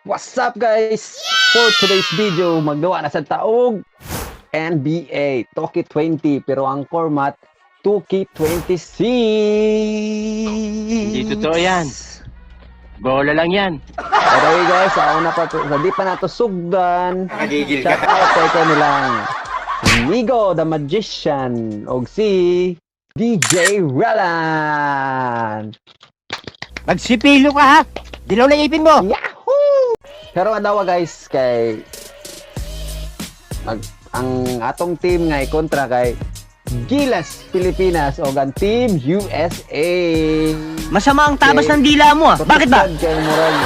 What's up guys? For today's video, maggawa na sa taog NBA 2K20 pero ang format 2K26. Hindi totoo yan. Bola lang yan. Anyway guys, ako na pa to, di pa nato sugdan. Nakagigil Shout out sa ikaw nilang Amigo the Magician o si DJ Relan. Magsipilo ka ha! Dilaw na ipin mo! Yahoo! Pero adawa guys kay ang atong team nga kontra kay Gilas Pilipinas o ang Team USA. Masama ang tabas ng dila mo ah! Bakit ba? Kay murag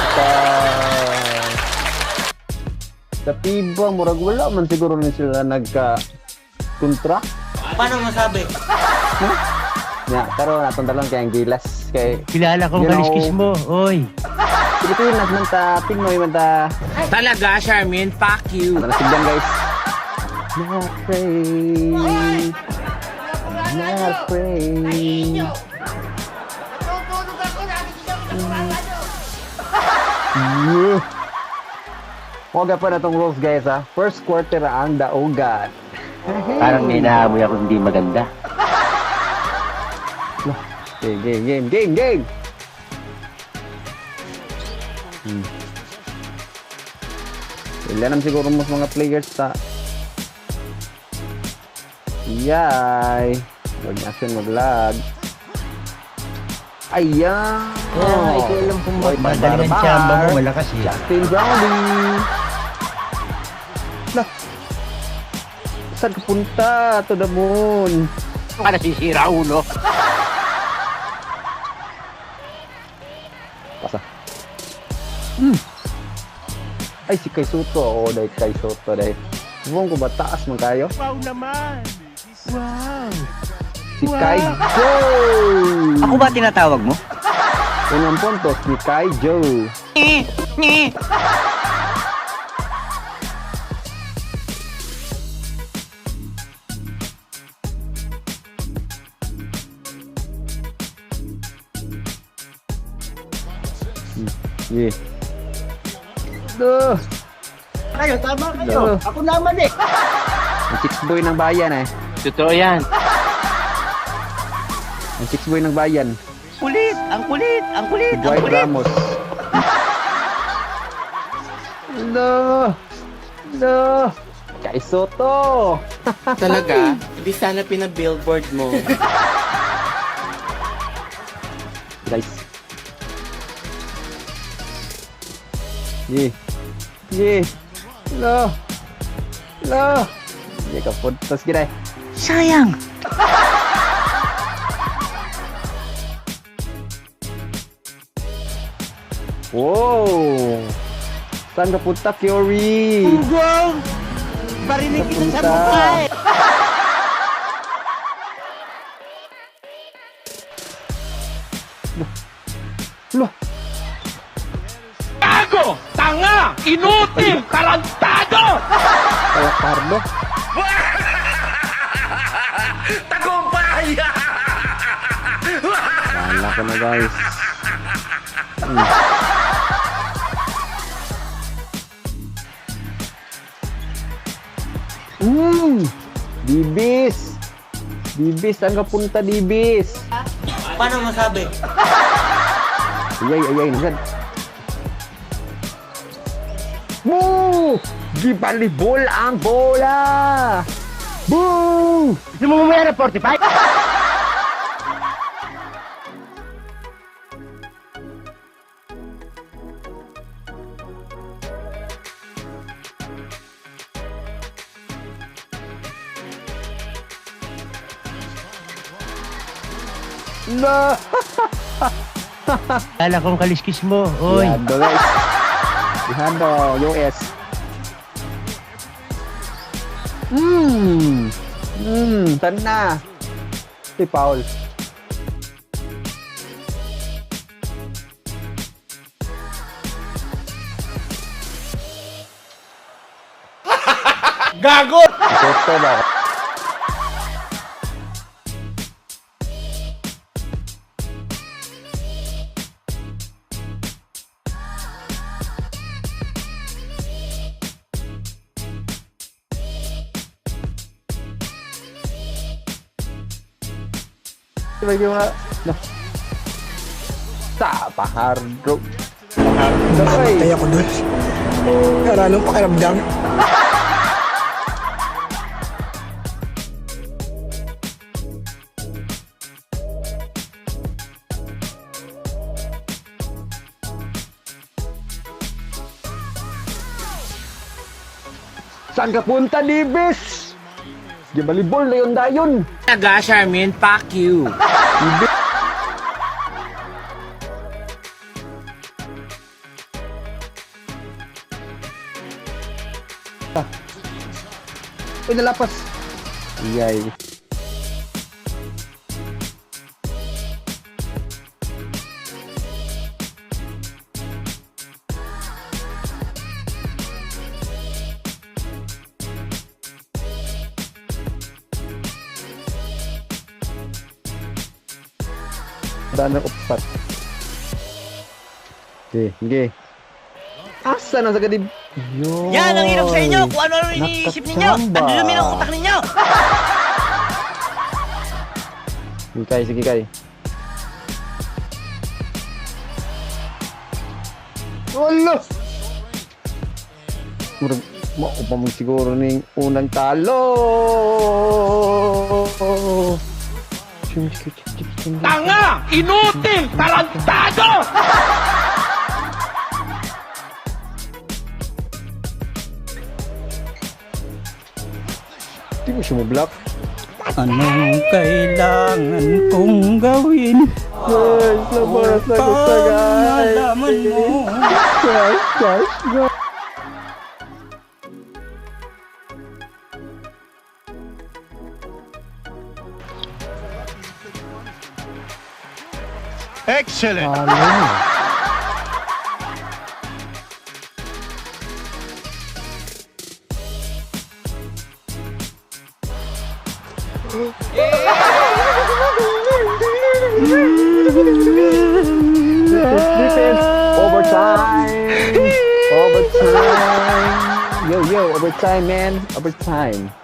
sa FIBA murag wala man siguro ni sila nagka kontra. Paano masabi? Ya, karon atong dalon kay ang Gilas kay Kilala kong kaliskis mo, oy! Pilipinas man ta, Pinoy man ta. Talaga, Charmin, fuck you. Nasigdan guys. Not afraid. Not afraid. Yeah. Huwag pa na tong rules guys ha. First quarter ang daogan. Parang may naamoy ako hindi maganda. Game. Ilan naman siguro mas mga players sa Yay! Huwag na siya mag-lag. Ayan! ikaw lang kung Madali ng tsamba mo, malakas eh. Justin Browning! Lah! Saan ka punta? To the moon! Ka nasisira ulo. Pasa. Ay, si Kai Soto. Oo, dahil Kai Soto. Dahil. Buong ko ba? Taas man kayo? Wow naman! Wow! Si Kai Joe! Ako ba tinatawag mo? Unang puntos ni Kai Joe. Yeah. Duh! Kayo, tama kayo. Ako naman eh! Ang chicks boy ng bayan eh. Totoo yan. Ang chicks boy ng bayan. Kulit! Ang kulit! Ang kulit! Ang Dwight kulit! Ramos. No! No! Kai Soto! Talaga? Hindi sana pinabillboard mo. Guys. Yeah. No! No! Hindi ka puntos gina. Sayang! Wow! Saan ka punta, Fury? Ugong! Barinig kita sa Punta. mukha eh! Loh! Tago! Tanga! Inutil! Karantado! Kaya Pardo? Tagumpay! Wala ko na guys. Dibis! Dibis, saan ka punta, Dibis? Paano masabi? Ayay, nasan? Boo! Gibalibol ang bola! Boo! Gusto mo mamaya na 45? No! Kilala kong kaliskis mo, oy! Ihando guys. Ihando, US. Saan na? Si Paul. Gago! Ito ba? Sabay ko nga. No. Sa pahardo. Pahardo ay. Kaya ko doon. Para anong pakiramdam? Saan ka punta, Libis? Gibalibol na yun dayon. Taga, Charmin, fuck you. Uy, nalapas. Iyay. Daan ng upat. Sige. Asa na sa kadib? Yan ang hirap sa inyo kung ano-ano iniisip ninyo. Ang dumi ng utak ninyo. Sige kay. Wala! Murag, maupa mo siguro ning unang talo! Tanga! Inutil! Tarantado! Di mo siya mo-block. Anong kailangan kong gawin Guys, labas na gusto guys! malaman mo? Guys, go! Excellent! Defense! Overtime! Overtime! Yo, overtime, man! Overtime!